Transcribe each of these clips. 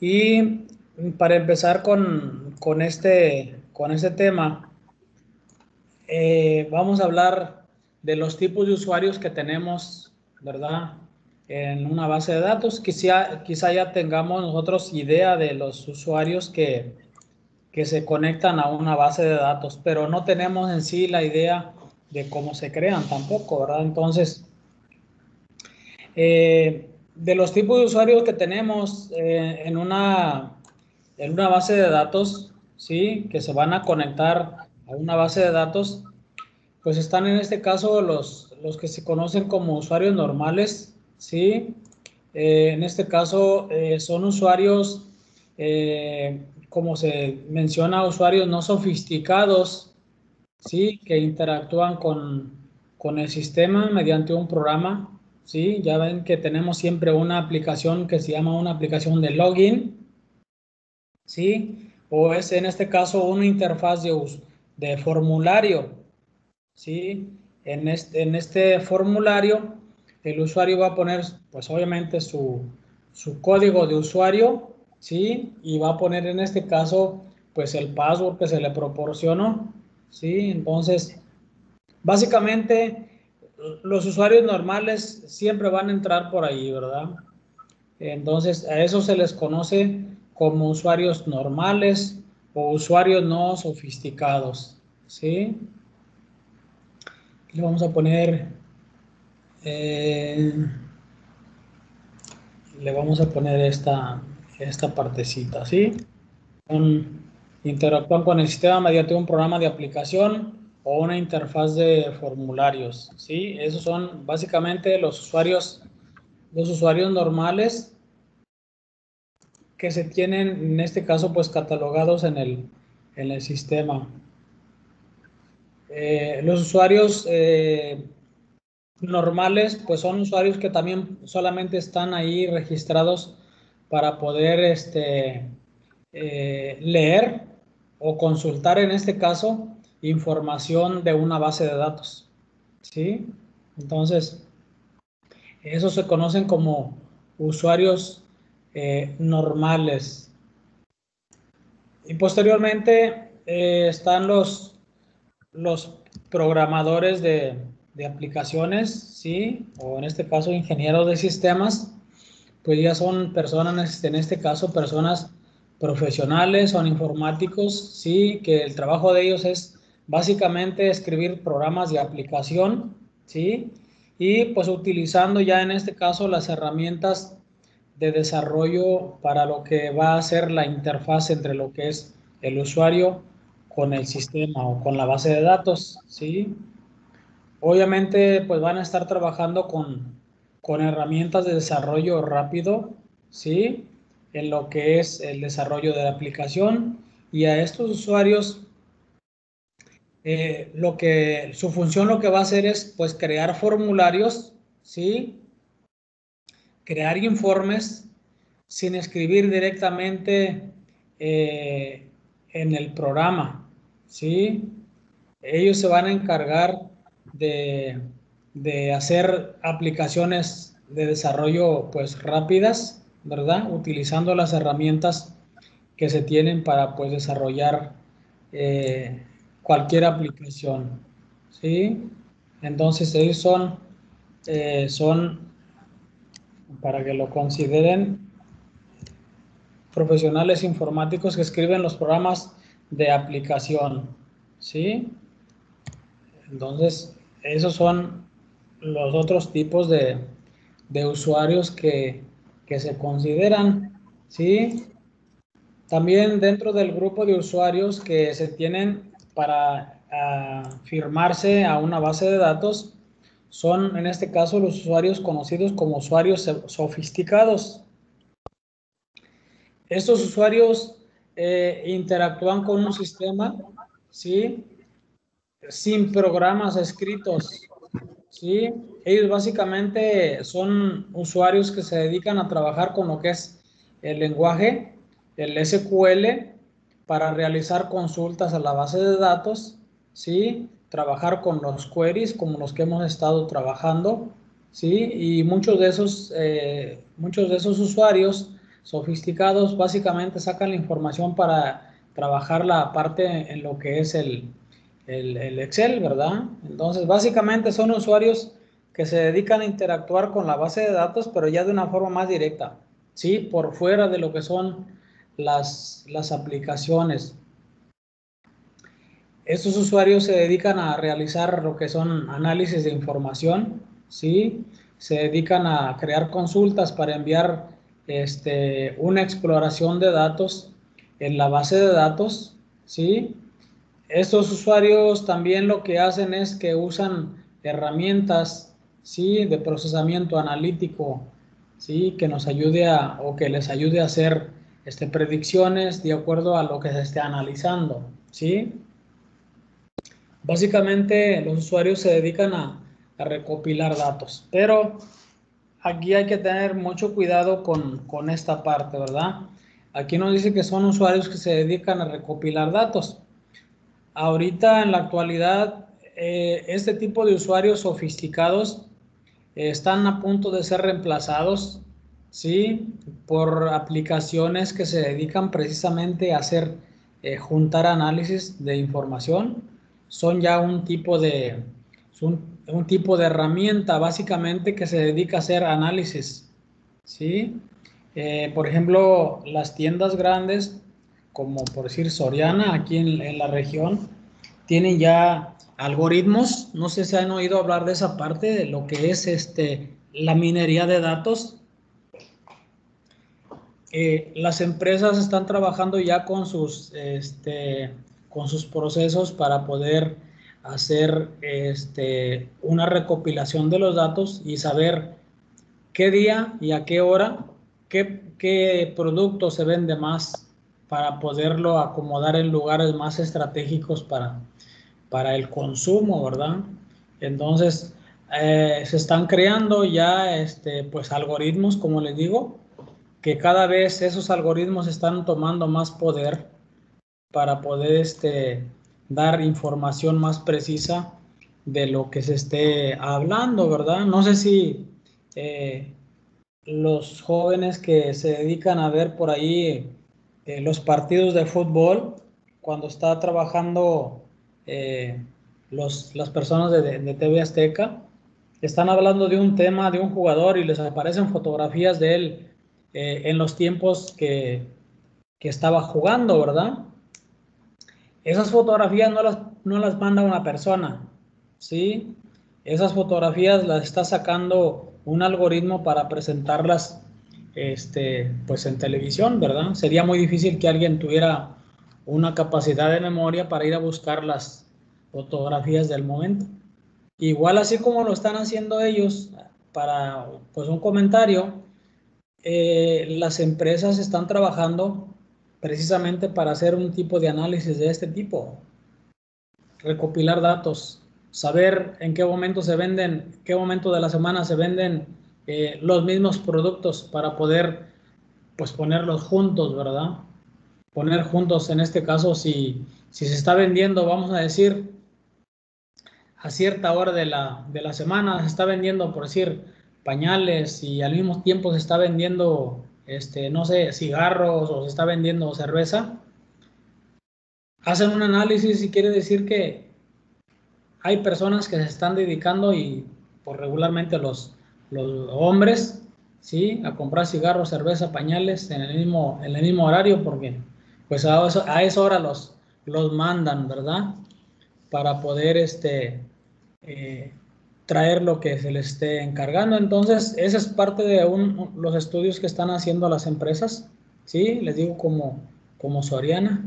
Y para empezar con este tema, vamos a hablar de los tipos de usuarios que tenemos, ¿verdad? En una base de datos. Quizá ya tengamos nosotros idea de los usuarios que se conectan a una base de datos, pero no tenemos en sí la idea de cómo se crean tampoco, ¿verdad? Entonces, de los tipos de usuarios que tenemos en una base de datos, ¿sí? Que se van a conectar a una base de datos, pues están en este caso los que se conocen como usuarios normales, ¿sí? En este caso son usuarios, como se menciona, usuarios no sofisticados, ¿sí? Que interactúan con el sistema mediante un programa, ¿sí? Ya ven que tenemos siempre una aplicación que se llama una aplicación de login, ¿sí? O es en este caso una interfaz de formulario, ¿sí? En este formulario el usuario va a poner, pues obviamente su código de usuario, ¿sí? Y va a poner en este caso, pues el password que se le proporcionó, ¿sí? Entonces, básicamente, los usuarios normales siempre van a entrar por ahí, ¿verdad? Entonces, a eso se les conoce como usuarios normales o usuarios no sofisticados, ¿sí? Le vamos a poner, eh, esta partecita, ¿sí? Interactúan con el sistema mediante un programa de aplicación o una interfaz de formularios, ¿sí? Esos son básicamente los usuarios normales que se tienen, en este caso, pues catalogados en el sistema. Los usuarios normales, pues son usuarios que también solamente están ahí registrados para poder leer o consultar, en este caso, información de una base de datos, ¿sí? Entonces, esos se conocen como usuarios normales. Y posteriormente están los programadores de aplicaciones, ¿sí? O en este caso ingenieros de sistemas, pues ya son personas, en este caso personas profesionales, son informáticos, ¿sí? Que el trabajo de ellos es básicamente escribir programas de aplicación, ¿sí? Y pues utilizando ya en este caso las herramientas de desarrollo para lo que va a ser la interfaz entre lo que es el usuario con el sistema o con la base de datos, ¿sí? Obviamente, pues van a estar trabajando con herramientas de desarrollo rápido, ¿sí? En lo que es el desarrollo de la aplicación, y a estos usuarios su función lo que va a hacer es pues crear formularios, ¿sí? Crear informes sin escribir directamente eh, en el programa, ¿sí? Ellos se van a encargar de, de hacer aplicaciones de desarrollo pues rápidas, ¿verdad? Utilizando las herramientas que se tienen para pues desarrollar eh, cualquier aplicación, ¿sí? Entonces ellos son, para que lo consideren, profesionales informáticos que escriben los programas de aplicación, ¿sí? Entonces, esos son los otros tipos de usuarios que se consideran, ¿sí? También dentro del grupo de usuarios que se tienen para firmarse a una base de datos, son en este caso los usuarios conocidos como usuarios sofisticados. Estos usuarios interactúan con un sistema, ¿sí? Sin programas escritos, ¿sí? Ellos básicamente son usuarios que se dedican a trabajar con lo que es el lenguaje, el SQL, para realizar consultas a la base de datos, ¿sí? Trabajar con los queries como los que hemos estado trabajando, ¿sí? Y muchos de esos usuarios sofisticados básicamente sacan la información para trabajar la parte en lo que es el Excel, ¿verdad? Entonces, básicamente son usuarios que se dedican a interactuar con la base de datos, pero ya de una forma más directa, ¿sí? Por fuera de lo que son las aplicaciones. Estos usuarios se dedican a realizar lo que son análisis de información, ¿sí? Se dedican a crear consultas para enviar una exploración de datos en la base de datos, ¿sí? Estos usuarios también lo que hacen es que usan herramientas, ¿sí? De procesamiento analítico, ¿sí? Que nos ayude o que les ayude a hacer predicciones de acuerdo a lo que se esté analizando, ¿sí? Básicamente los usuarios se dedican a recopilar datos, pero aquí hay que tener mucho cuidado con esta parte, ¿verdad? Aquí nos dice que son usuarios que se dedican a recopilar datos. Ahorita en la actualidad, este tipo de usuarios sofisticados están a punto de ser reemplazados, ¿sí? Por aplicaciones que se dedican precisamente a hacer, juntar análisis de información. Son ya un tipo de herramienta básicamente que se dedica a hacer análisis, ¿sí? Por ejemplo, las tiendas grandes, como por decir Soriana, aquí en la región, tienen ya algoritmos. No sé si han oído hablar de esa parte, de lo que es la minería de datos. Las empresas están trabajando ya con sus procesos para poder hacer una recopilación de los datos y saber qué día y a qué hora, qué producto se vende más, para poderlo acomodar en lugares más estratégicos para el consumo, ¿verdad? Entonces, se están creando ya pues algoritmos, como les digo, que cada vez esos algoritmos están tomando más poder para poder dar información más precisa de lo que se esté hablando, ¿verdad? No sé si los jóvenes que se dedican a ver por ahí los partidos de fútbol, cuando está trabajando eh, las personas de TV Azteca, están hablando de un tema, de un jugador, y les aparecen fotografías de él en los tiempos que estaba jugando, ¿verdad? Esas fotografías no las manda una persona, ¿sí? Esas fotografías las está sacando un algoritmo para presentarlas, pues en televisión, ¿verdad? Sería muy difícil que alguien tuviera una capacidad de memoria para ir a buscar las fotografías del momento. Igual así como lo están haciendo ellos para, pues, un comentario, las empresas están trabajando precisamente para hacer un tipo de análisis de este tipo, recopilar datos, saber en qué momento se venden, qué momento de la semana se venden los mismos productos, para poder, pues, ponerlos juntos, ¿verdad? Poner juntos, en este caso, si se está vendiendo, vamos a decir, a cierta hora de la semana, se está vendiendo, por decir, pañales, y al mismo tiempo se está vendiendo, no sé, cigarros, o se está vendiendo cerveza. Hacen un análisis y quiere decir que hay personas que se están dedicando, y por regularmente los hombres, ¿sí? A comprar cigarros, cerveza, pañales en el mismo horario, porque pues a esa hora los mandan, ¿verdad? Para poder eh, traer lo que se les esté encargando. Entonces, esa es parte de los estudios que están haciendo las empresas, ¿sí? Les digo, como Soriana.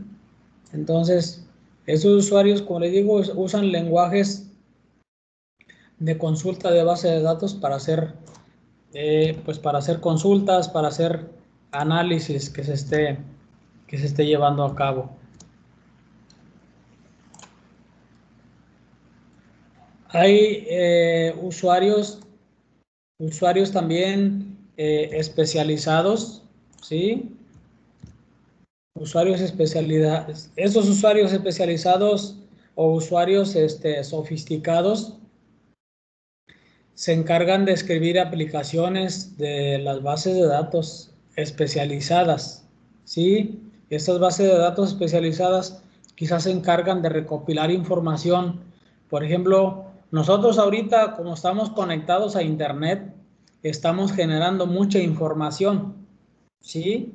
Entonces, esos usuarios, como les digo, usan lenguajes de consulta de base de datos para hacer, pues, para hacer consultas, para hacer análisis que se esté llevando a cabo. Hay usuarios también especializados, ¿sí? Usuarios especializados. Esos usuarios especializados o usuarios sofisticados se encargan de escribir aplicaciones de las bases de datos. especializadas, ¿sí? Estas bases de datos especializadas quizás se encargan de recopilar información. Por ejemplo, nosotros ahorita, como estamos conectados a Internet, estamos generando mucha información, ¿sí?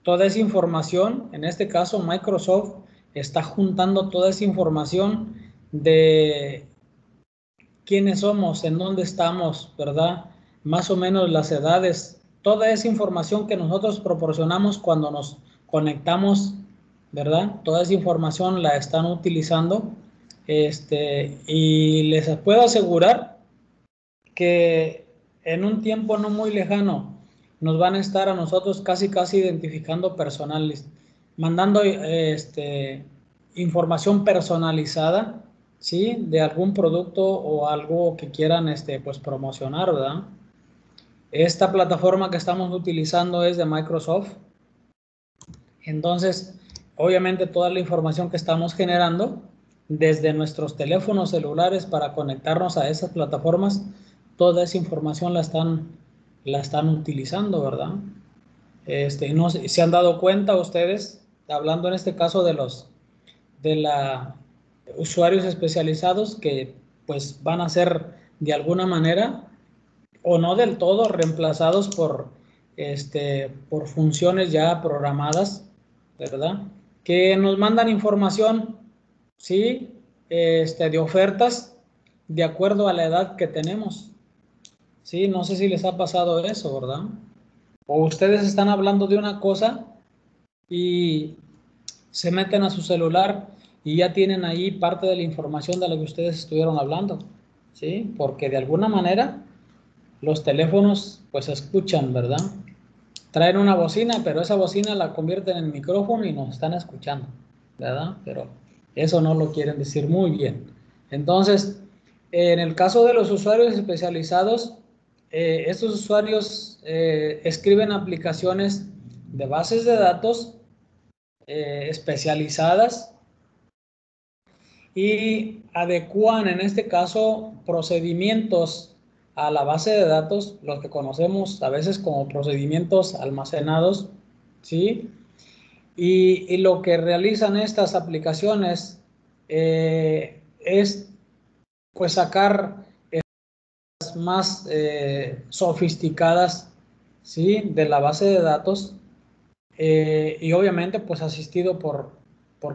Toda esa información, en este caso Microsoft, está juntando toda esa información de quiénes somos, en dónde estamos, ¿verdad? Más o menos las edades, toda esa información que nosotros proporcionamos cuando nos conectamos, ¿verdad? Toda esa información la están utilizando, y les puedo asegurar que en un tiempo no muy lejano nos van a estar a nosotros casi identificando personales, mandando información personalizada, ¿sí? De algún producto o algo que quieran pues promocionar, ¿verdad? Esta plataforma que estamos utilizando es de Microsoft. Entonces, obviamente toda la información que estamos generando desde nuestros teléfonos celulares para conectarnos a esas plataformas, toda esa información la están utilizando, ¿verdad? No sé, ¿se han dado cuenta ustedes, hablando en este caso de los usuarios especializados, que pues van a ser de alguna manera o no del todo reemplazados por funciones ya programadas, ¿verdad? Que nos mandan información, ¿sí? De ofertas de acuerdo a la edad que tenemos, ¿sí? No sé si les ha pasado eso, ¿verdad? O ustedes están hablando de una cosa y se meten a su celular y ya tienen ahí parte de la información de la que ustedes estuvieron hablando, ¿sí? Porque de alguna manera los teléfonos pues escuchan, ¿verdad? Traen una bocina, pero esa bocina la convierten en micrófono y nos están escuchando, ¿verdad? Pero eso no lo quieren decir muy bien. Entonces, en el caso de los usuarios especializados, estos usuarios escriben aplicaciones de bases de datos especializadas y adecúan en este caso procedimientos a la base de datos, los que conocemos a veces como procedimientos almacenados, ¿sí? Y lo que realizan estas aplicaciones es pues sacar más sofisticadas, ¿sí? De la base de datos, y obviamente pues asistido por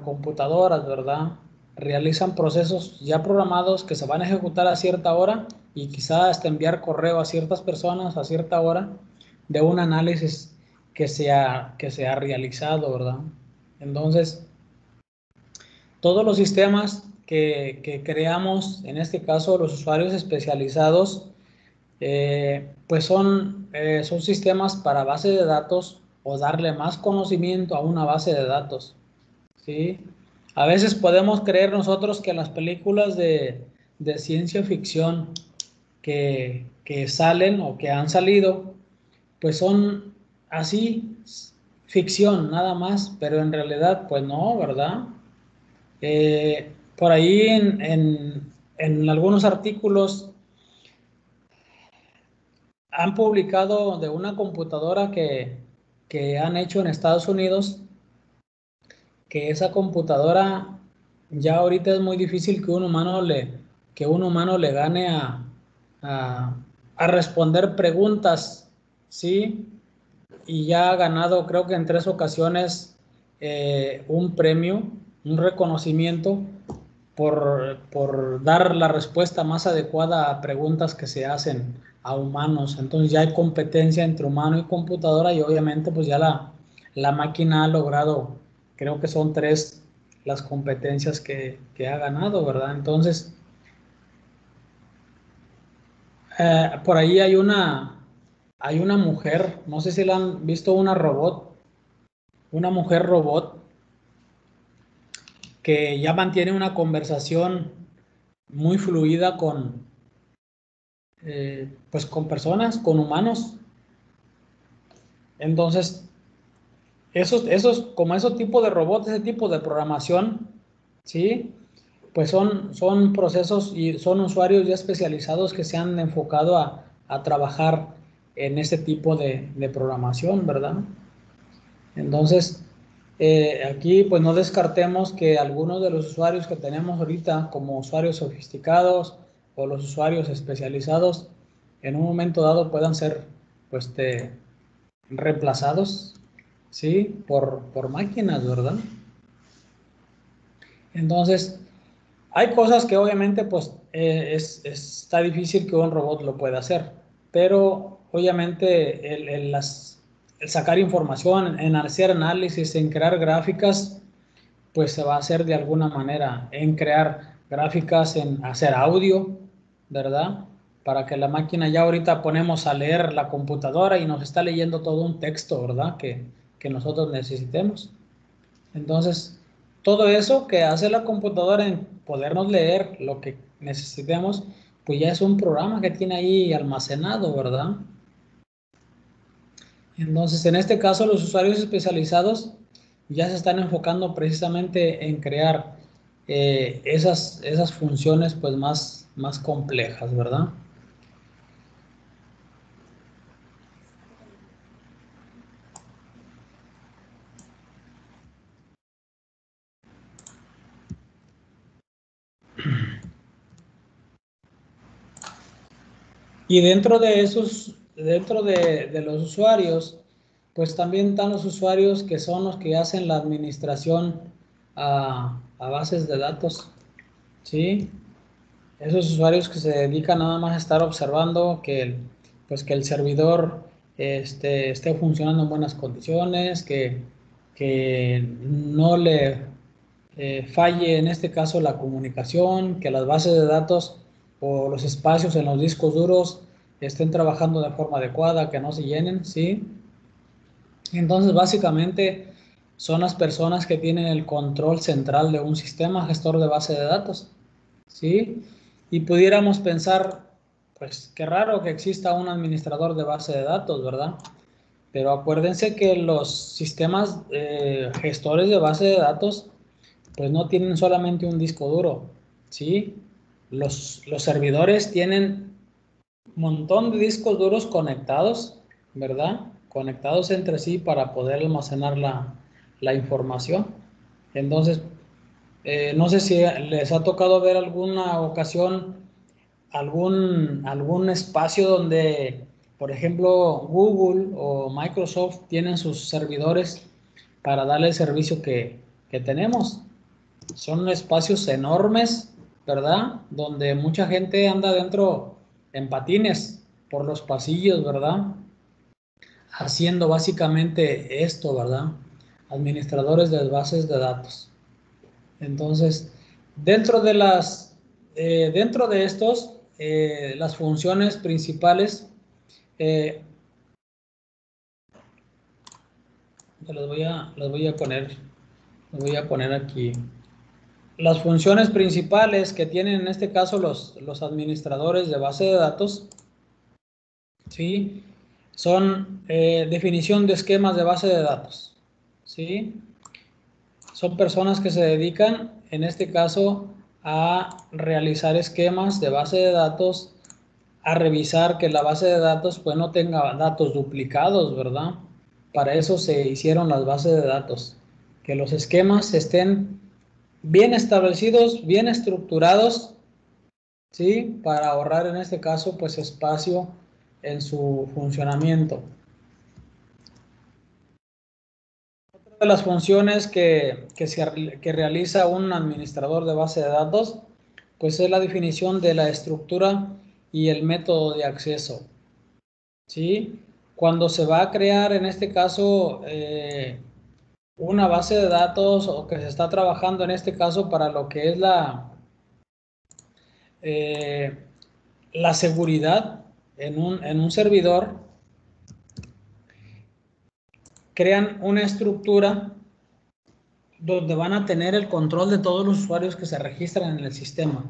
computadoras, ¿verdad? Realizan procesos ya programados que se van a ejecutar a cierta hora y quizá hasta enviar correo a ciertas personas a cierta hora de un análisis que se ha realizado, ¿verdad? Entonces, todos los sistemas que creamos, en este caso los usuarios especializados, pues son sistemas para base de datos o darle más conocimiento a una base de datos, ¿sí? A veces podemos creer nosotros que las películas de ciencia ficción que salen o que han salido, pues son así, ficción nada más, pero en realidad pues no, ¿verdad? Por ahí en algunos artículos han publicado de una computadora que han hecho en Estados Unidos, que esa computadora ya ahorita es muy difícil que un humano le gane a, a responder preguntas, ¿sí? Y ya ha ganado, creo que en 3 ocasiones, un premio, un reconocimiento por dar la respuesta más adecuada a preguntas que se hacen a humanos. Entonces ya hay competencia entre humano y computadora y obviamente pues ya la máquina ha logrado, creo que son 3 las competencias que ha ganado, ¿verdad? Entonces, por ahí hay una mujer, no sé si la han visto, una mujer robot que ya mantiene una conversación muy fluida pues con personas, con humanos. Entonces, como esos tipos de robots, ese tipo de programación, ¿sí? Pues son procesos y son usuarios ya especializados que se han enfocado a trabajar en ese tipo de programación, ¿verdad? Entonces, aquí pues no descartemos que algunos de los usuarios que tenemos ahorita como usuarios sofisticados o los usuarios especializados en un momento dado puedan ser pues reemplazados, ¿sí? Por máquinas, ¿verdad? Entonces, hay cosas que obviamente pues está difícil que un robot lo pueda hacer, pero obviamente el sacar información, en hacer análisis, en crear gráficas, pues se va a hacer de alguna manera, en crear gráficas, en hacer audio, ¿verdad? Para que la máquina ya ahorita ponemos a leer la computadora y nos está leyendo todo un texto, ¿verdad? Que nosotros necesitemos. Entonces, todo eso que hace la computadora en podernos leer lo que necesitemos, pues ya es un programa que tiene ahí almacenado, ¿verdad? Entonces, en este caso, los usuarios especializados ya se están enfocando precisamente en crear esas funciones pues más complejas, ¿verdad? Y dentro de los usuarios, pues también están los usuarios que son los que hacen la administración a bases de datos, ¿sí? Esos usuarios que se dedican nada más a estar observando pues que el servidor esté funcionando en buenas condiciones, que no le falle en este caso la comunicación, que las bases de datos o los espacios en los discos duros estén trabajando de forma adecuada, que no se llenen, ¿sí? Entonces, básicamente son las personas que tienen el control central de un sistema gestor de base de datos, ¿sí? Y pudiéramos pensar, pues qué raro que exista un administrador de base de datos, ¿verdad? Pero acuérdense que los sistemas gestores de base de datos pues no tienen solamente un disco duro, ¿sí? Los servidores tienen un montón de discos duros conectados, ¿verdad? Conectados entre sí para poder almacenar la información. Entonces, no sé si les ha tocado ver alguna ocasión algún espacio donde, por ejemplo, Google o Microsoft tienen sus servidores para darle el servicio que tenemos. Son espacios enormes, ¿verdad? Donde mucha gente anda dentro en patines por los pasillos, ¿verdad? Haciendo básicamente esto, ¿verdad? Administradores de bases de datos. Entonces, dentro de dentro de estos, las funciones principales, las voy a poner aquí. Las funciones principales que tienen en este caso los administradores de base de datos, ¿sí? Son definición de esquemas de base de datos, ¿sí? Son personas que se dedican, en este caso, a realizar esquemas de base de datos, a revisar que la base de datos pues no tenga datos duplicados, ¿verdad? Para eso se hicieron las bases de datos, que los esquemas estén bien establecidos, bien estructurados, ¿sí? Para ahorrar en este caso pues espacio en su funcionamiento. Otra de las funciones que realiza un administrador de base de datos pues es la definición de la estructura y el método de acceso, ¿sí? Cuando se va a crear en este caso una base de datos o que se está trabajando en este caso para lo que es eh, la seguridad en un servidor, crean una estructura donde van a tener el control de todos los usuarios que se registran en el sistema,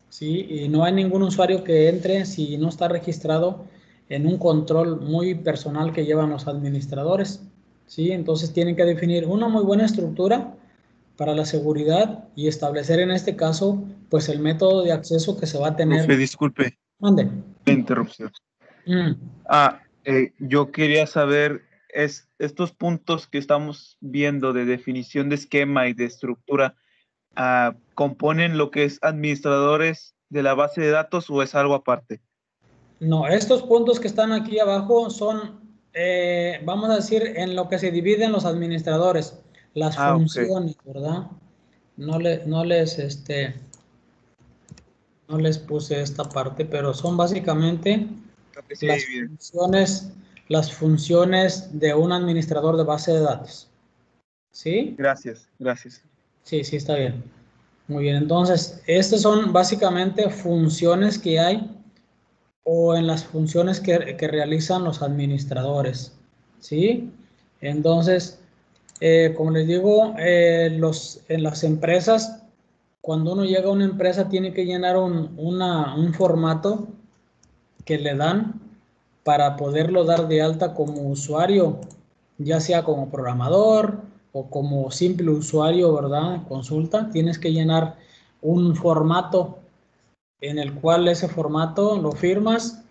¿sí? Y no hay ningún usuario que entre si no está registrado en un control muy personal que llevan los administradores, ¿sí? Entonces tienen que definir una muy buena estructura para la seguridad y establecer en este caso, pues el método de acceso que se va a tener. Profe, disculpe. Mande. La interrupción. Yo quería saber, estos puntos que estamos viendo de definición de esquema y de estructura, ¿componen lo que es administradores de la base de datos o es algo aparte? No, estos puntos que están aquí abajo son, vamos a decir, en lo que se dividen los administradores, las Ok. funciones, ¿verdad? No les puse esta parte, pero son básicamente Lo que se las divide. las funciones de un administrador de base de datos. ¿Sí? Gracias, gracias. Sí, sí, está bien. Muy bien, entonces, estas son básicamente funciones que hay o en las funciones que realizan los administradores. ¿Sí? Entonces, como les digo, en las empresas, cuando uno llega a una empresa, tiene que llenar un formato que le dan para poderlo dar de alta como usuario, ya sea como programador o como simple usuario, ¿verdad? Consulta, tienes que llenar un formato en el cual ese formato lo firmas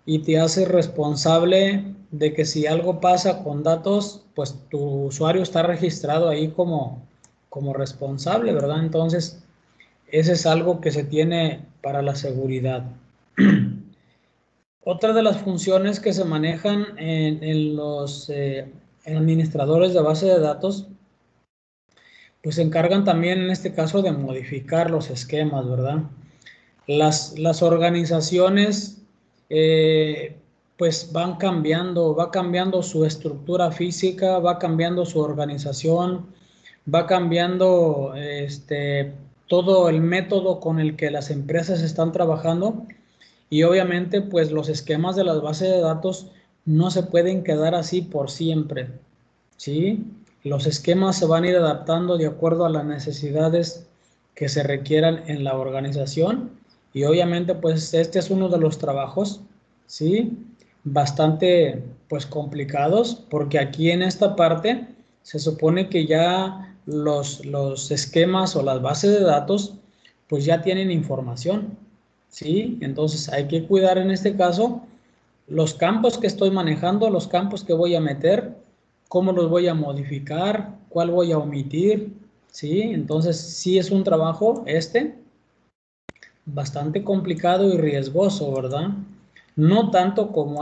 y te haces responsable de que si algo pasa con datos, pues tu usuario está registrado ahí como responsable, ¿verdad? Entonces, ese es algo que se tiene para la seguridad. Otra de las funciones que se manejan en los administradores de base de datos, pues se encargan también en este caso de modificar los esquemas, ¿verdad? Las organizaciones eh, pues va cambiando su estructura física, va cambiando su organización, va cambiando todo el método con el que las empresas están trabajando y obviamente pues los esquemas de las bases de datos no se pueden quedar así por siempre, ¿sí? Los esquemas se van a ir adaptando de acuerdo a las necesidades que se requieran en la organización y obviamente pues este es uno de los trabajos, ¿sí? Bastante pues complicados porque aquí en esta parte se supone que ya los esquemas o las bases de datos pues ya tienen información, ¿sí? Entonces hay que cuidar en este caso los campos que estoy manejando, los campos que voy a meter, cómo los voy a modificar, cuál voy a omitir, ¿sí? Entonces sí es un trabajo bastante complicado y riesgoso, ¿verdad? No tanto como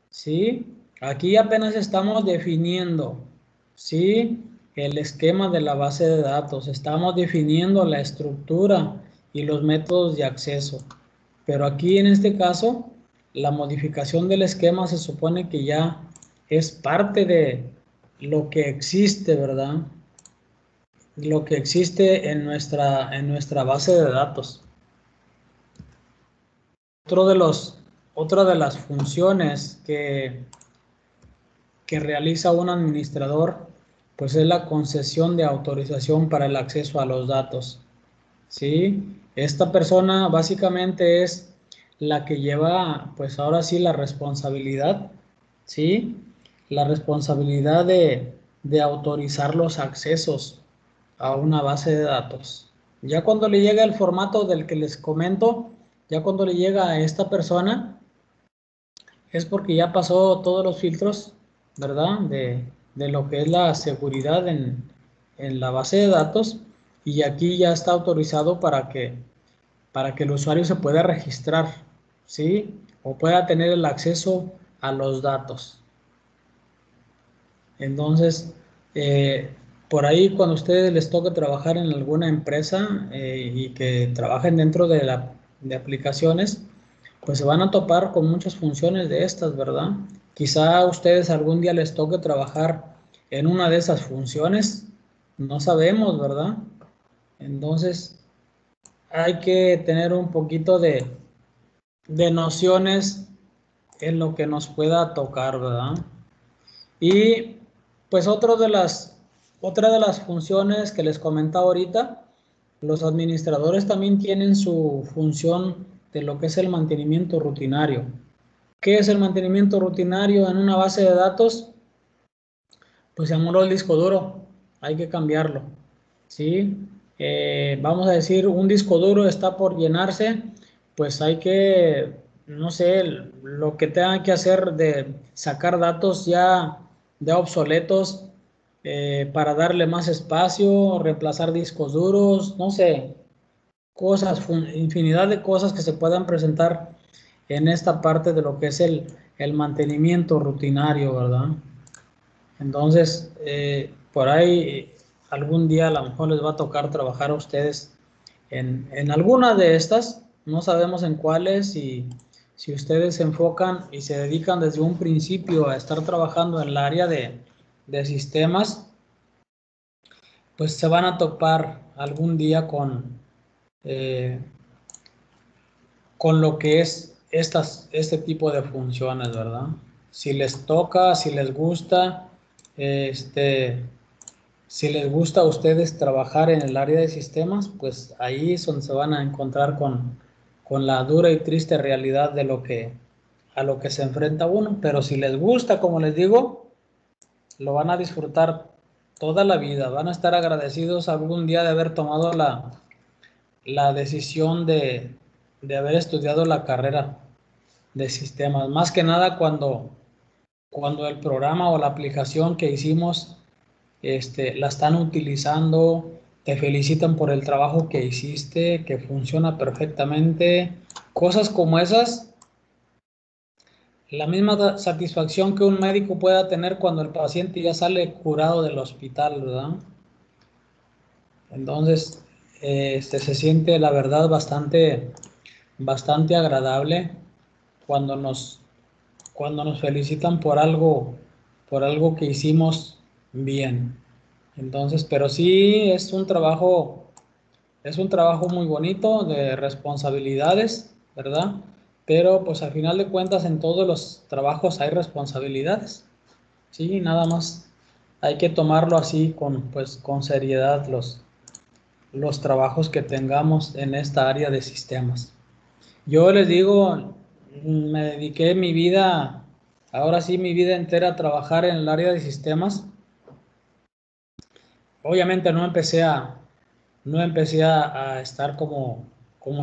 ¿sí? Aquí apenas estamos definiendo, ¿sí? El esquema de la base de datos, estamos definiendo la estructura y los métodos de acceso. Pero aquí en este caso, la modificación del esquema se supone que ya es parte de lo que existe, ¿verdad? Lo que existe en nuestra base de datos. Otro de otra de las funciones que realiza un administrador, pues es la concesión de autorización para el acceso a los datos. ¿Sí? Esta persona básicamente es la que lleva, pues ahora sí, la responsabilidad, ¿sí? La responsabilidad de autorizar los accesos a una base de datos. Ya cuando le llega el formato del que les comento, ya cuando le llega a esta persona, es porque ya pasó todos los filtros, ¿verdad? De lo que es la seguridad en la base de datos y aquí ya está autorizado para que el usuario se pueda registrar, ¿sí? O pueda tener el acceso a los datos. Entonces, por ahí cuando a ustedes les toque trabajar en alguna empresa y que trabajen dentro de aplicaciones, pues se van a topar con muchas funciones de estas, ¿verdad? Quizá a ustedes algún día les toque trabajar en una de esas funciones, no sabemos, ¿verdad? Entonces, hay que tener un poquito de nociones en lo que nos pueda tocar, ¿verdad? Y pues otra de las funciones que les comentaba ahorita, los administradores también tienen su función de lo que es el mantenimiento rutinario. ¿Qué es el mantenimiento rutinario en una base de datos? Pues se anuló el disco duro, hay que cambiarlo, ¿sí? Vamos a decir, un disco duro está por llenarse, pues hay que no sé, lo que tengan que hacer de sacar datos ya obsoletos para darle más espacio, reemplazar discos duros, no sé, cosas, infinidad de cosas que se puedan presentar en esta parte de lo que es el mantenimiento rutinario, ¿verdad? Entonces, por ahí algún día a lo mejor les va a tocar trabajar a ustedes en alguna de estas, no sabemos en cuáles, y si ustedes se enfocan y se dedican desde un principio a estar trabajando en el área de sistemas, pues se van a topar algún día eh, con lo que es este tipo de funciones, ¿verdad? Si les toca, si les gusta, este, si les gusta a ustedes trabajar en el área de sistemas, pues ahí es donde se van a encontrar con la dura y triste realidad de a lo que se enfrenta uno. Pero si les gusta, como les digo, lo van a disfrutar toda la vida. Van a estar agradecidos algún día de haber tomado la decisión de haber estudiado la carrera de sistemas. Más que nada cuando el programa o la aplicación que hicimos la están utilizando, te felicitan por el trabajo que hiciste, que funciona perfectamente. Cosas como esas, la misma satisfacción que un médico pueda tener cuando el paciente ya sale curado del hospital, ¿verdad? Entonces, se siente la verdad bastante agradable cuando cuando nos felicitan por algo que hicimos bien. Entonces, pero sí es un trabajo muy bonito de responsabilidades, ¿verdad? Pero pues al final de cuentas en todos los trabajos hay responsabilidades, sí, nada más hay que tomarlo así pues con seriedad los trabajos que tengamos en esta área de sistemas. Yo les digo, me dediqué mi vida, ahora sí mi vida entera a trabajar en el área de sistemas. Obviamente no empecé a estar como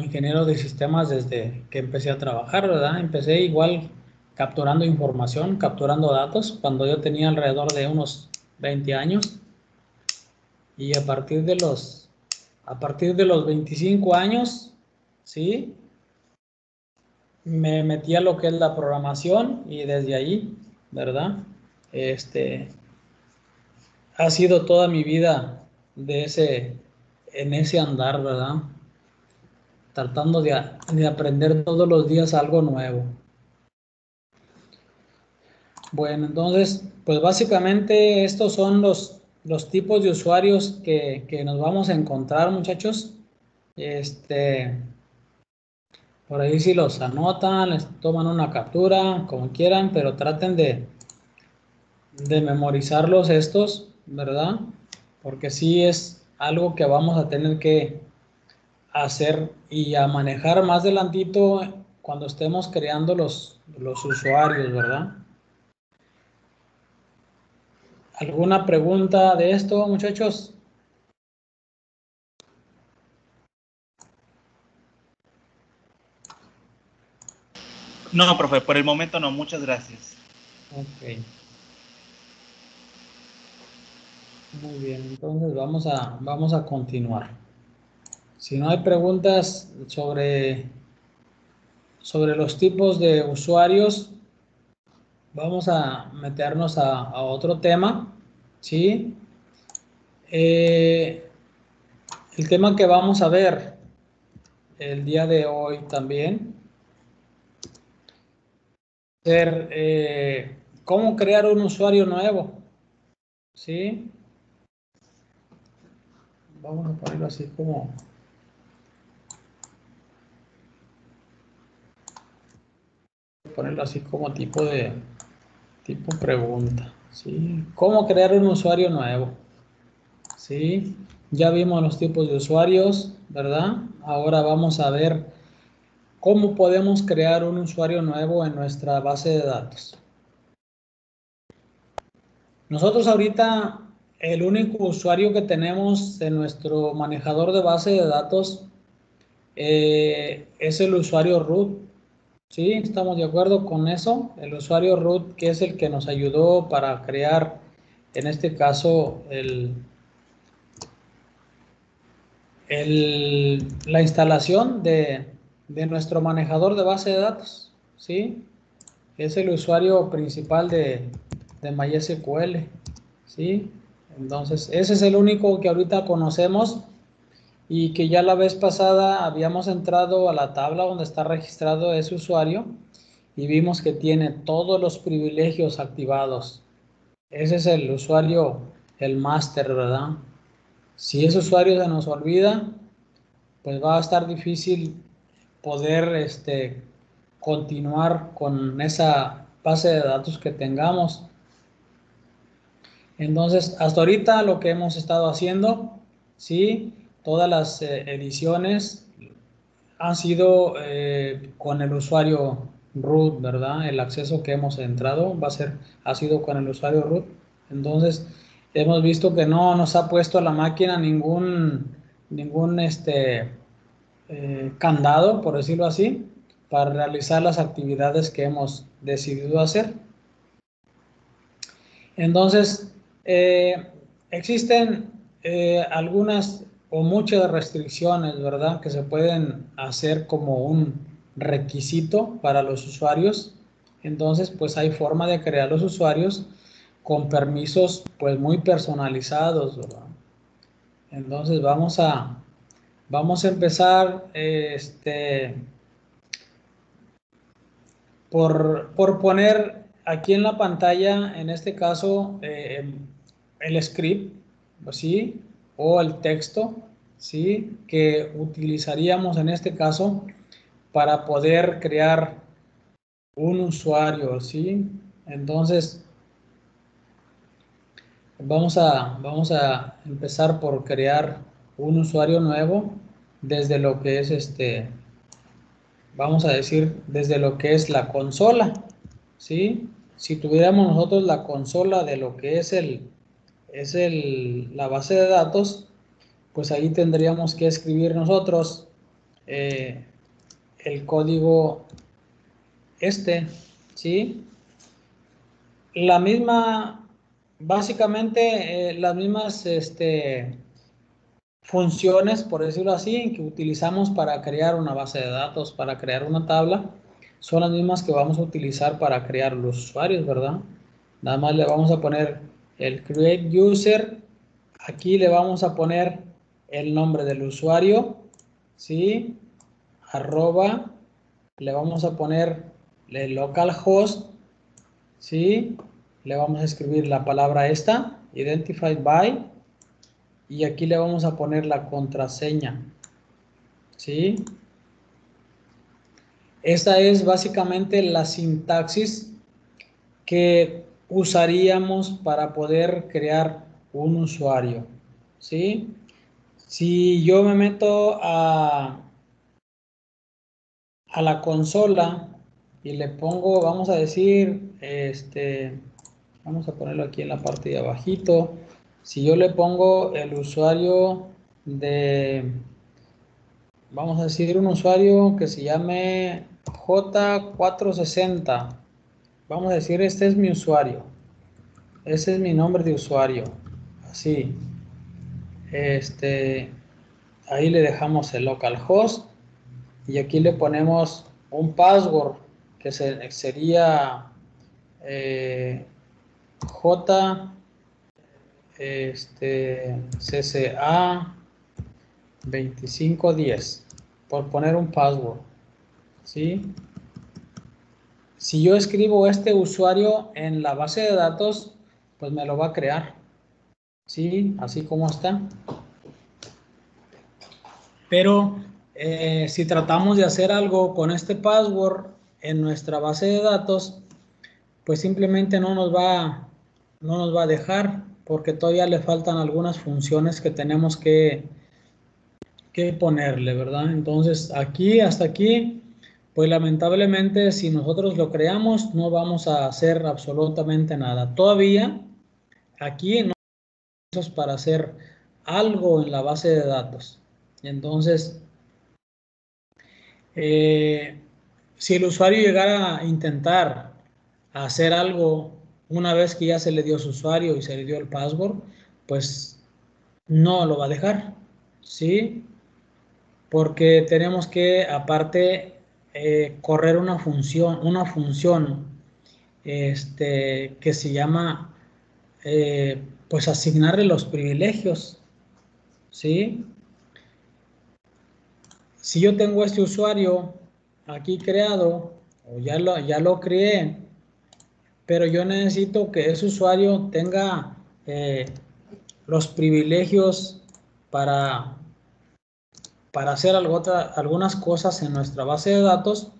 ingeniero de sistemas desde que empecé a trabajar, ¿verdad? Empecé igual capturando información, capturando datos, cuando yo tenía alrededor de unos 20 años, y a partir de los 25 años, ¿sí? Me metí a lo que es la programación y desde ahí, ¿verdad? Este, ha sido toda mi vida en ese andar, ¿verdad? Tratando de aprender todos los días algo nuevo. Bueno, entonces, pues básicamente estos son los tipos de usuarios que nos vamos a encontrar, muchachos. Este, por ahí si los anotan, les toman una captura, como quieran, pero traten de memorizarlos estos, ¿verdad? Porque sí es algo que vamos a tener que hacer y a manejar más adelantito cuando estemos creando los usuarios, ¿verdad? ¿Alguna pregunta de esto, muchachos? No, profe, por el momento no, muchas gracias. Ok. Muy bien, entonces vamos a continuar. Si no hay preguntas sobre los tipos de usuarios, vamos a meternos a otro tema, ¿sí? El tema que vamos a ver el día de hoy también ser cómo crear un usuario nuevo, ¿sí? Vamos a ponerlo así tipo pregunta, ¿sí? ¿Cómo crear un usuario nuevo? ¿Sí? Ya vimos los tipos de usuarios, ¿verdad? Ahora vamos a ver cómo podemos crear un usuario nuevo en nuestra base de datos. Nosotros ahorita el único usuario que tenemos en nuestro manejador de base de datos es el usuario root, Sí, estamos de acuerdo con eso. El usuario root, que es el que nos ayudó para crear, en este caso, la instalación de nuestro manejador de base de datos, ¿sí? Es el usuario principal de MySQL, ¿sí? Entonces, ese es el único que ahorita conocemos y que ya la vez pasada habíamos entrado a la tabla donde está registrado ese usuario y vimos que tiene todos los privilegios activados. Ese es el usuario, el máster, ¿verdad? Si ese usuario se nos olvida, pues va a estar difícil poder continuar con esa base de datos que tengamos. Entonces, hasta ahorita lo que hemos estado haciendo, sí, todas las ediciones han sido con el usuario root, ¿verdad? El acceso que hemos entrado ha sido con el usuario root. Entonces, hemos visto que no nos ha puesto a la máquina ningún candado, por decirlo así, para realizar las actividades que hemos decidido hacer. Entonces, existen algunas o muchas restricciones, ¿verdad?, que se pueden hacer como un requisito para los usuarios. Entonces, pues hay forma de crear los usuarios con permisos, pues muy personalizados, ¿verdad? Entonces, vamos a empezar, por poner aquí en la pantalla, en este caso, el script, ¿sí? O el texto, ¿sí? Que utilizaríamos en este caso para poder crear un usuario, ¿sí? Entonces, vamos a empezar por crear un usuario nuevo desde lo que es vamos a decir, desde lo que es la consola, ¿sí? Si tuviéramos nosotros la consola de lo que es la base de datos, pues ahí tendríamos que escribir nosotros el código ¿sí? La misma, básicamente, las mismas funciones, por decirlo así, que utilizamos para crear una base de datos, para crear una tabla, son las mismas que vamos a utilizar para crear los usuarios, ¿verdad? Nada más le vamos a poner el create user, aquí le vamos a poner el nombre del usuario, ¿sí? Arroba, le vamos a poner el localhost, ¿sí? Le vamos a escribir la palabra esta, identified by, y aquí le vamos a poner la contraseña, ¿sí? Esta es básicamente la sintaxis que usaríamos para poder crear un usuario, ¿sí? Si yo me meto a la consola y le pongo, vamos a decir, vamos a ponerlo aquí en la parte de abajito. Si yo le pongo el usuario vamos a decir un usuario que se llame J460. Vamos a decir, este es mi usuario. Ese es mi nombre de usuario. Así. Ahí le dejamos el localhost y aquí le ponemos un password que sería J CCA 2510, por poner un password, ¿sí? Si yo escribo este usuario en la base de datos, pues me lo va a crear, ¿sí? Así como está. Pero si tratamos de hacer algo con este password en nuestra base de datos, pues simplemente no nos va a dejar, porque todavía le faltan algunas funciones que tenemos que ponerle, ¿verdad? Entonces, hasta aquí, pues lamentablemente, si nosotros lo creamos, no vamos a hacer absolutamente nada. Todavía, aquí no hay para hacer algo en la base de datos. Entonces, si el usuario llegara a intentar hacer algo una vez que ya se le dio su usuario y se le dio el password, pues no lo va a dejar, ¿sí? Porque tenemos que, aparte, correr una función que se llama, pues, asignarle los privilegios, ¿sí? Si yo tengo este usuario aquí creado, o ya lo creé, pero yo necesito que ese usuario tenga los privilegios para hacer algunas cosas en nuestra base de datos,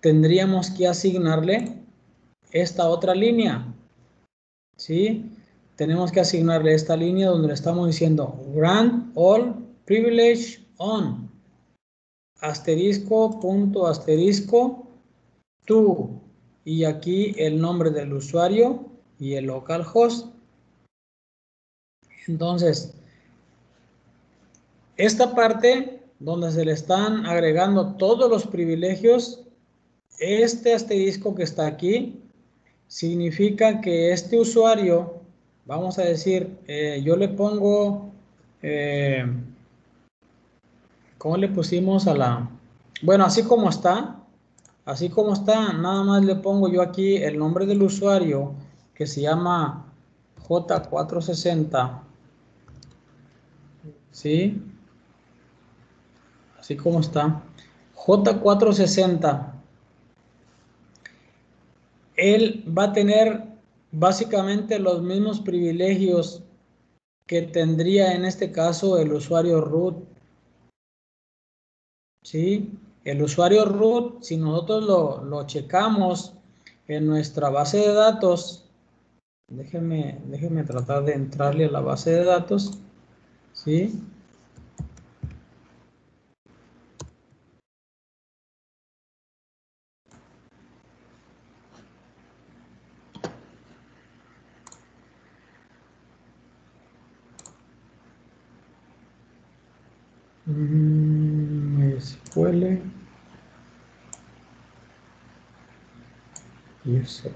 tendríamos que asignarle esta otra línea, ¿sí? Tenemos que asignarle esta línea donde le estamos diciendo grant all privilege on, asterisco, punto, asterisco, to, y aquí el nombre del usuario y el localhost. Entonces, esta parte donde se le están agregando todos los privilegios, este asterisco que está aquí, significa que este usuario, vamos a decir, yo le pongo, ¿cómo le pusimos a la? Bueno, así como está, nada más le pongo yo aquí el nombre del usuario que se llama J460, ¿sí? Así como está, J460. Él va a tener básicamente los mismos privilegios que tendría en este caso el usuario root, ¿sí? El usuario root, si nosotros lo checamos en nuestra base de datos, déjenme tratar de entrarle a la base de datos, ¿sí? SQL user.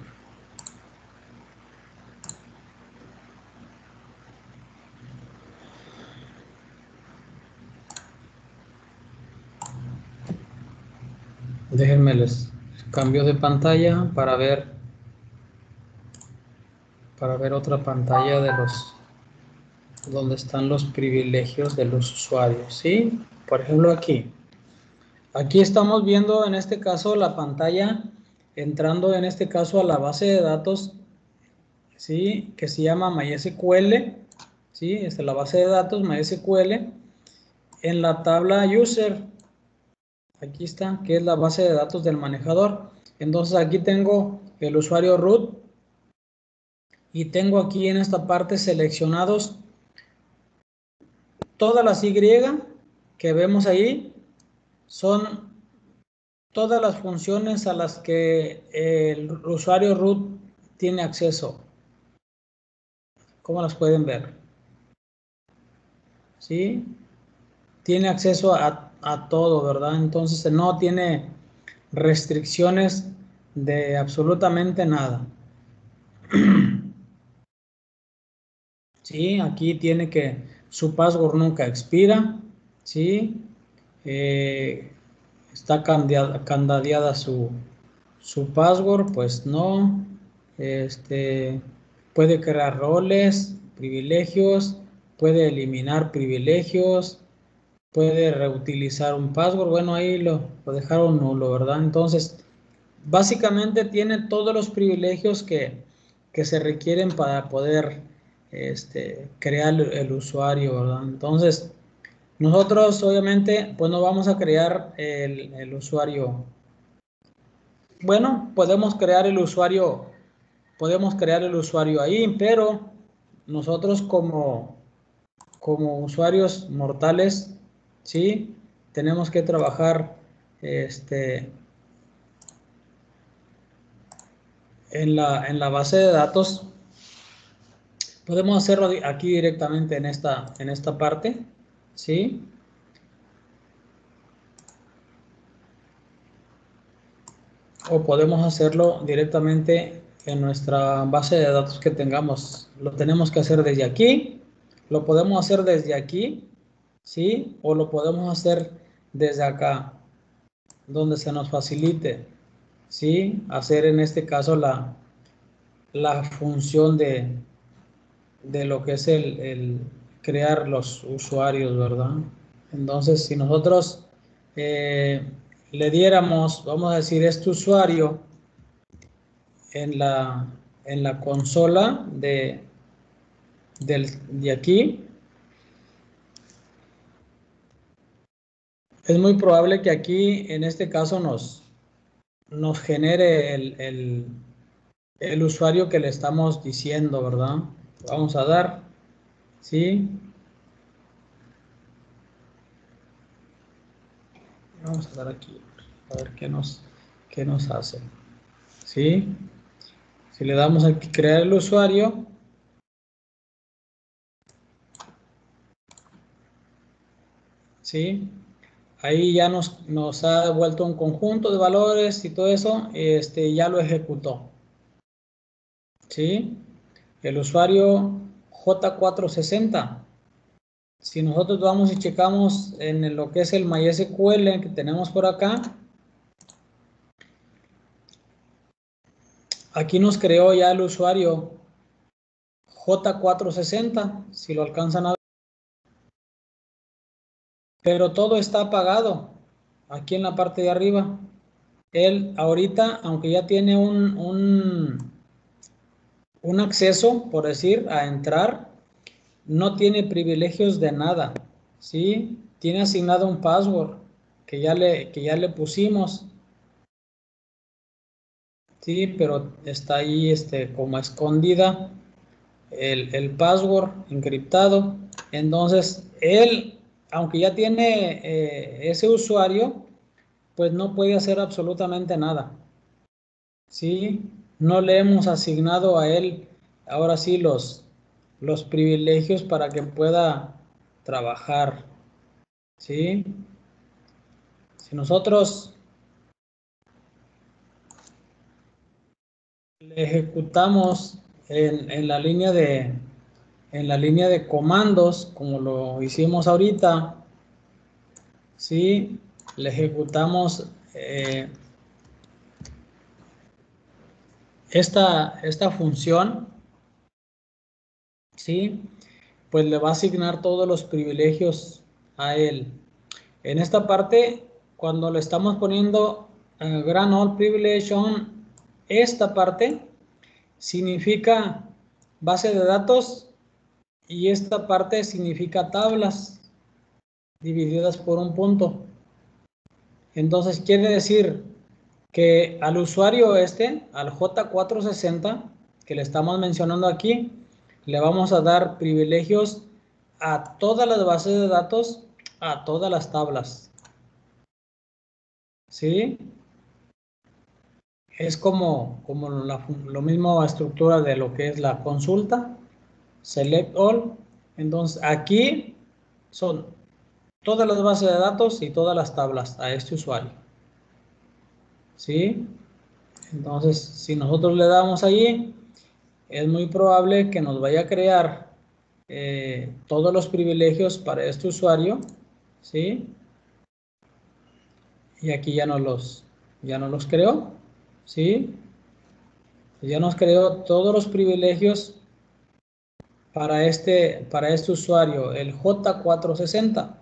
Déjenme les cambio de pantalla para ver otra pantalla de los donde están los privilegios de los usuarios, ¿sí? Por ejemplo, aquí estamos viendo en este caso la pantalla entrando en este caso a la base de datos, ¿sí? Que se llama MySQL, ¿sí? Esta es la base de datos MySQL en la tabla user. Aquí está, que es la base de datos del manejador. Entonces aquí tengo el usuario root y tengo aquí en esta parte seleccionados todas las Y que vemos ahí, son todas las funciones a las que el usuario root tiene acceso. ¿Cómo las pueden ver? ¿Sí? Tiene acceso a todo, ¿verdad? Entonces no tiene restricciones de absolutamente nada. ¿Sí? Aquí tiene que su password nunca expira, ¿sí? Está candadeada su password, pues no. Puede crear roles, privilegios, puede eliminar privilegios, puede reutilizar un password. Bueno, ahí lo dejaron nulo, ¿verdad? Entonces, básicamente tiene todos los privilegios que se requieren para poder crear el usuario, ¿verdad? Entonces, nosotros obviamente pues no vamos a crear el usuario. Bueno, podemos crear el usuario ahí, pero nosotros como usuarios mortales, ¿sí? Tenemos que trabajar en la base de datos. Podemos hacerlo aquí directamente en esta parte, ¿sí? o podemos hacerlo directamente en nuestra base de datos que tengamos. Lo tenemos que hacer desde aquí, lo podemos hacer desde aquí, ¿sí? O lo podemos hacer desde acá, donde se nos facilite, ¿sí? Hacer en este caso la función de lo que es el crear los usuarios, ¿verdad? Entonces, si nosotros le diéramos, vamos a decir, este usuario en la consola de aquí, es muy probable que aquí, en este caso, nos genere el usuario que le estamos diciendo, ¿verdad? Vamos a dar, ¿sí? Vamos a dar aquí, a ver qué nos hace, ¿sí? Si le damos aquí crear el usuario, ¿sí? Ahí ya nos ha devuelto un conjunto de valores y todo eso, ya lo ejecutó, ¿sí? El usuario J460. Si nosotros vamos y checamos en lo que es el MySQL que tenemos por acá, aquí nos creó ya el usuario J460, si lo alcanzan a ver. Pero todo está apagado aquí en la parte de arriba. Él ahorita, aunque ya tiene un acceso, por decir, a entrar, no tiene privilegios de nada, ¿sí? Tiene asignado un password que ya le pusimos, ¿sí? Pero está ahí como escondida el password encriptado. Entonces, él, aunque ya tiene ese usuario, pues no puede hacer absolutamente nada, ¿sí? No le hemos asignado a él, ahora sí, los privilegios para que pueda trabajar, ¿sí? Si nosotros le ejecutamos en la línea de comandos, como lo hicimos ahorita, ¿sí? Le ejecutamos esta función, ¿sí? Pues le va a asignar todos los privilegios a él. En esta parte, cuando le estamos poniendo grant all privilege on, esta parte significa base de datos y esta parte significa tablas divididas por un punto. Entonces quiere decir que al usuario al J460, que le estamos mencionando aquí, le vamos a dar privilegios a todas las bases de datos, a todas las tablas, ¿sí? Es como lo mismo estructura de lo que es la consulta, select all. Entonces aquí son todas las bases de datos y todas las tablas a este usuario, ¿sí? Entonces, si nosotros le damos allí, es muy probable que nos vaya a crear todos los privilegios para este usuario, ¿sí? Y aquí ya no los creó, ¿sí? Ya nos creó todos los privilegios para este usuario, el J460.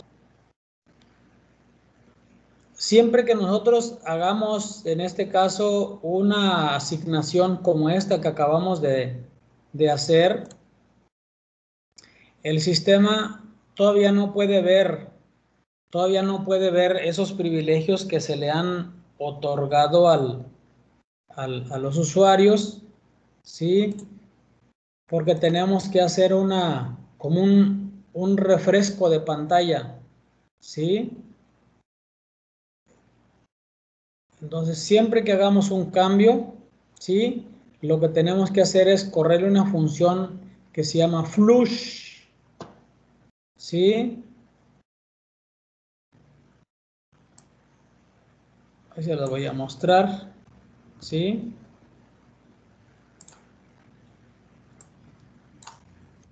Siempre que nosotros hagamos, en este caso, una asignación como esta que acabamos de hacer, el sistema todavía no puede ver esos privilegios que se le han otorgado a los usuarios, ¿sí? Porque tenemos que hacer como un refresco de pantalla, ¿sí? Entonces, siempre que hagamos un cambio, ¿sí? Lo que tenemos que hacer es correrle una función que se llama flush, ¿sí? Ahí se lo voy a mostrar. ¿sí?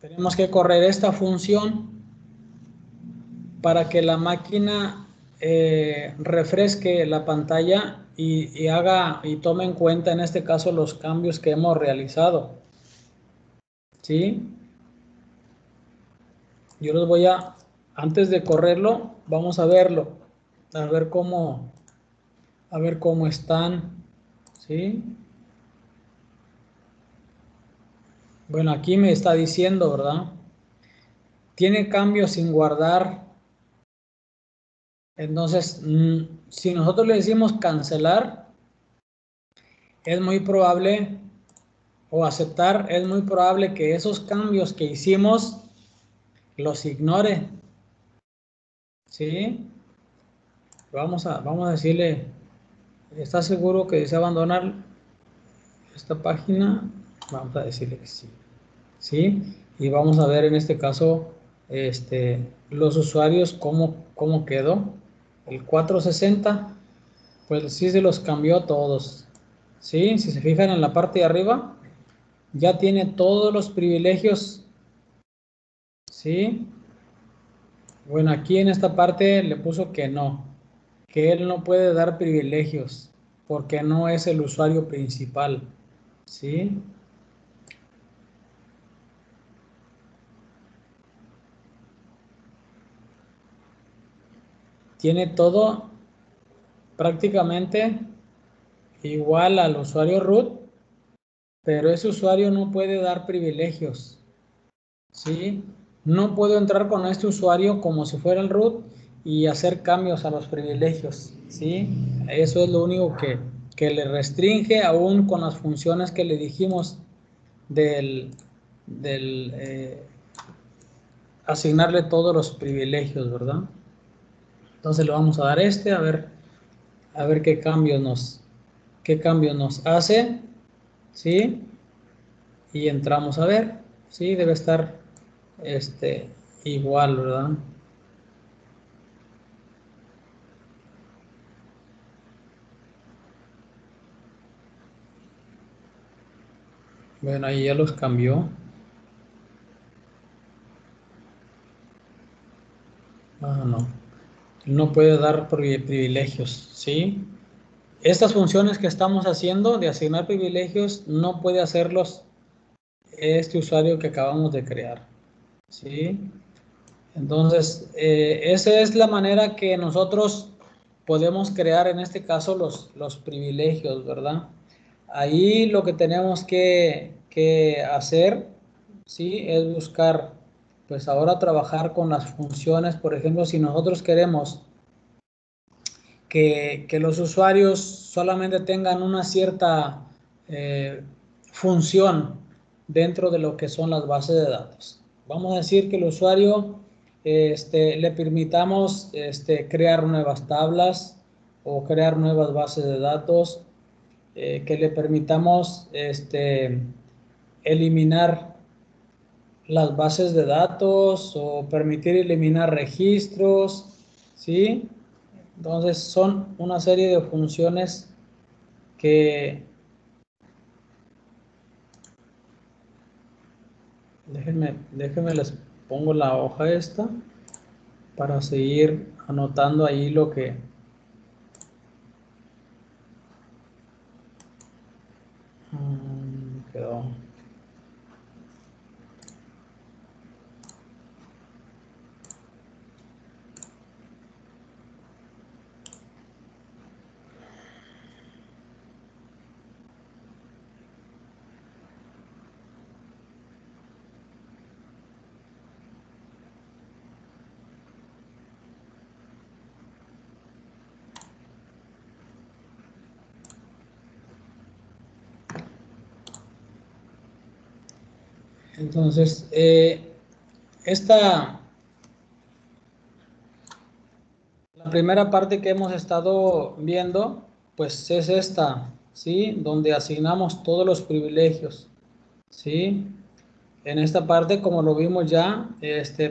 Tenemos que correr esta función para que la máquina refresque la pantalla y haga y tome en cuenta en este caso los cambios que hemos realizado, ¿sí? Yo los voy a, antes de correrlo, vamos a verlo, a ver cómo están, ¿sí? Bueno, aquí me está diciendo, ¿verdad? Tiene cambios sin guardar. Entonces, si nosotros le decimos cancelar, es muy probable, o aceptar, es muy probable que esos cambios que hicimos los ignore, ¿sí? Vamos a decirle, ¿está seguro que desea abandonar esta página? Vamos a decirle que sí, ¿sí? Y vamos a ver en este caso, los usuarios cómo quedó. El 460, pues sí se los cambió a todos, ¿sí? Si se fijan en la parte de arriba, ya tiene todos los privilegios, ¿sí? Bueno, aquí en esta parte le puso que no, que él no puede dar privilegios porque no es el usuario principal, ¿sí? Tiene todo prácticamente igual al usuario root, pero ese usuario no puede dar privilegios, ¿sí? No puedo entrar con este usuario como si fuera el root y hacer cambios a los privilegios, ¿sí? Eso es lo único que le restringe aún con las funciones que le dijimos del asignarle todos los privilegios, ¿verdad? Entonces le vamos a dar a ver qué cambios nos hace, ¿sí? Y entramos a ver, ¿sí? Debe estar igual, ¿verdad? Bueno, ahí ya los cambió. Ah, no. No puede dar privilegios, ¿sí? Estas funciones que estamos haciendo de asignar privilegios no puede hacerlos este usuario que acabamos de crear, ¿sí? Entonces, esa es la manera que nosotros podemos crear en este caso los privilegios, ¿verdad? Ahí lo que tenemos que hacer, ¿sí? Es buscar, pues ahora trabajar con las funciones. Por ejemplo, si nosotros queremos que los usuarios solamente tengan una cierta función dentro de lo que son las bases de datos. Vamos a decir que el usuario le permitamos crear nuevas tablas o crear nuevas bases de datos, que le permitamos eliminar las bases de datos o permitir eliminar registros, ¿sí? Entonces son una serie de funciones que déjenme les pongo la hoja esta para seguir anotando ahí lo que quedó. Entonces, la primera parte que hemos estado viendo, pues es esta, ¿sí? Donde asignamos todos los privilegios, ¿sí? En esta parte, como lo vimos ya,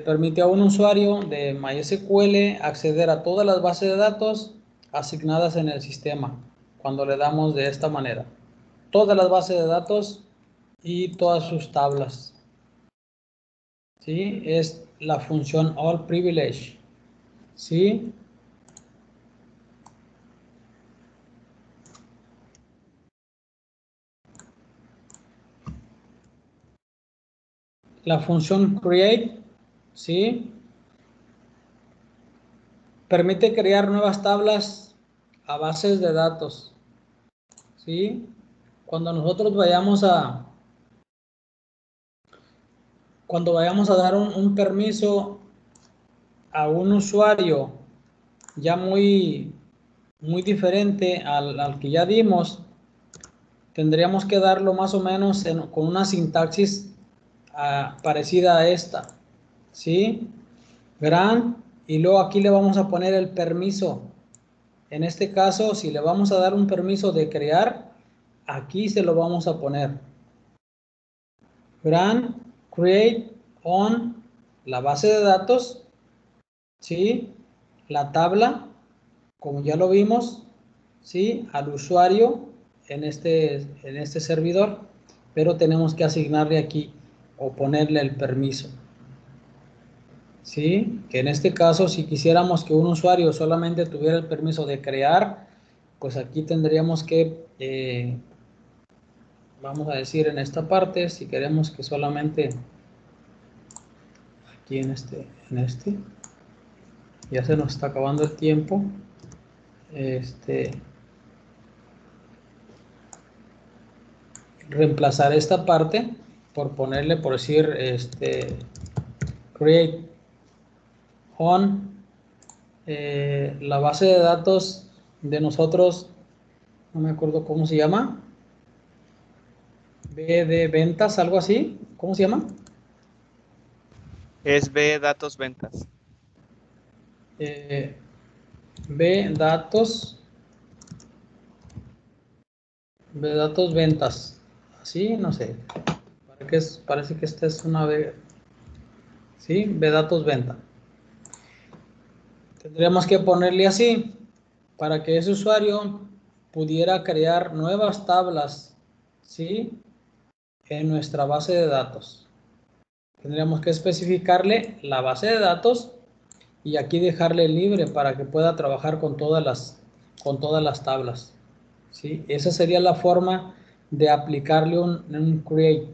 permite a un usuario de MySQL acceder a todas las bases de datos asignadas en el sistema. cuando le damos de esta manera. Todas las bases de datos y todas sus tablas. ¿Sí? Es la función all privilege. ¿Sí? La función create, ¿sí? Permite crear nuevas tablas a bases de datos, ¿sí? Cuando nosotros vayamos a dar un permiso a un usuario ya muy diferente al que ya dimos, tendríamos que darlo más o menos con una sintaxis parecida a esta, ¿sí? Grant, y luego aquí le vamos a poner el permiso. En este caso, si le vamos a dar un permiso de crear, aquí se lo vamos a poner. Grant, create on la base de datos, ¿sí? La tabla, como ya lo vimos, ¿sí? Al usuario en este servidor, pero tenemos que asignarle aquí o ponerle el permiso. ¿Sí? Que en este caso, si quisiéramos que un usuario solamente tuviera el permiso de crear, pues aquí tendríamos que, vamos a decir en esta parte, si queremos que solamente aquí en este, ya se nos está acabando el tiempo, reemplazar esta parte por ponerle, por decir, create on la base de datos de nosotros, no me acuerdo cómo se llama, B de ventas, algo así, ¿cómo se llama? Es B datos ventas. B datos ventas, así, no sé, parece que esta es una B, ¿sí? B datos venta. Tendríamos que ponerle así, para que ese usuario pudiera crear nuevas tablas, ¿sí? En nuestra base de datos. Tendríamos que especificarle la base de datos y aquí dejarle libre para que pueda trabajar con todas las tablas, ¿sí? Esa sería la forma de aplicarle un create,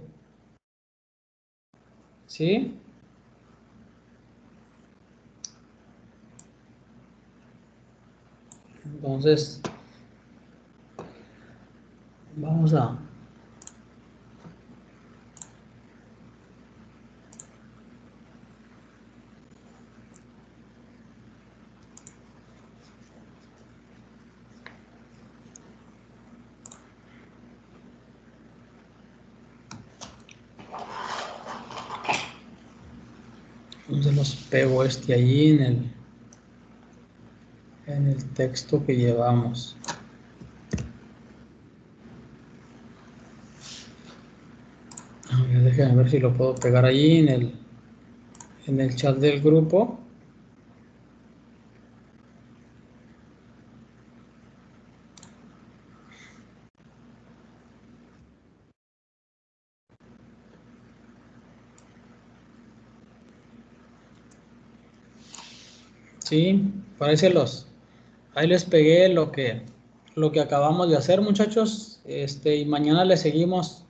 ¿sí? Entonces, vamos a entonces los pego allí en el texto que llevamos. Déjenme ver si lo puedo pegar allí en el chat del grupo. Sí, parécelos. Ahí les pegué lo que acabamos de hacer, muchachos. Y mañana le seguimos.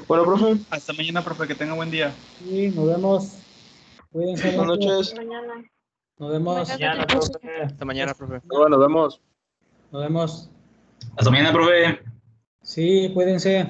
Bueno, profe. Hasta mañana, profe, que tenga buen día. Sí, nos vemos. Cuídense mucho. Buenas noches. Mañana. Nos vemos. Mañana, profe. Hasta mañana, profe. Bueno, nos vemos. Nos vemos. Hasta mañana, profe. Sí, cuídense.